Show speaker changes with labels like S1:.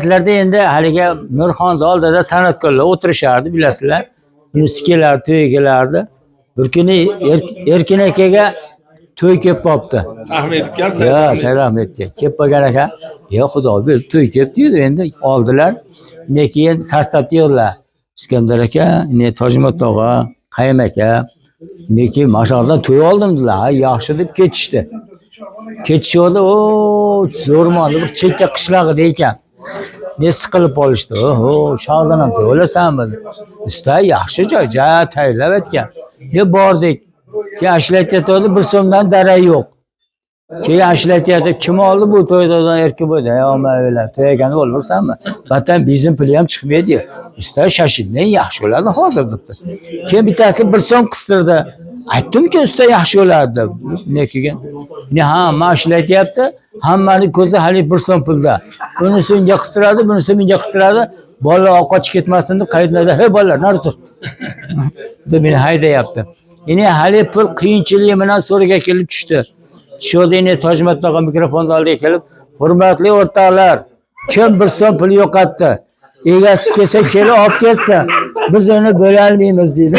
S1: Yo'laklarda endi haligi Nurxon oldida san'atkorlar o'tirishardi, bilasizlar. Bunisi kelardi, to'yga kelardi. Bir kuni Erkin akaga to'y kelib qolibdi.
S2: Ahmedovga ham
S1: Ya,
S2: Said
S1: Said Ahmedga kelib qolgan ekan. Ya xudo ber, to'y kelibdi dedi. Endi oldilar. Undan keyin sostavda yig'dilar. Iskandar aka, ne Tojmat tog'a, Qayim aka. Undan keyin mashhurdan to'y oldim dedilar. Ha, yaxshi deb ketishdi. Ketishdi, o zo'rmonli bir chekka qishlog'ida ekan. Ne siqilib qolishdi. Oho, shohdan ham o'lasanmi? Usta yaxshi joy, tayyorlab aytgan. Bordik. Keyin ashlatayotdi, bir so'mdan darak yo'q. Keyin ashlatayotdi, kim oldi bu to'ydan erkin bo'ldi. Ommavilar to'ygani bo'lursanmi? Vatan bizning puli ham chiqmaydi. Usta shashildan yaxshi bo'ladi hozir debdi. Keyin bittasi bir so'm qistirdi. Aytdim-ku usta yaxshi bo'ladi deb. Ne keyin? Ne hamma ashlatyapti. Hammaning ko'zi hali bir so'm pulda. Bunisi unga qistiradi, bunisi menga qistiradi. Bolalar ovqatga ketmasin deb qaydlarda, "Hey bolalar, nari tur." deb meni haydayapti. Yine hali pul qiyinchiligi bilan so'riga kelib tushdi. Tushdi yine Tojmat tog'a mikrofonni oldiga kelib, "Hurmatli o'rtoqlar, kim bir so'm pul yo'qotdi? Egasi kelsa kelib olib kelsa, biz uni bo'la olmaymiz" dedi.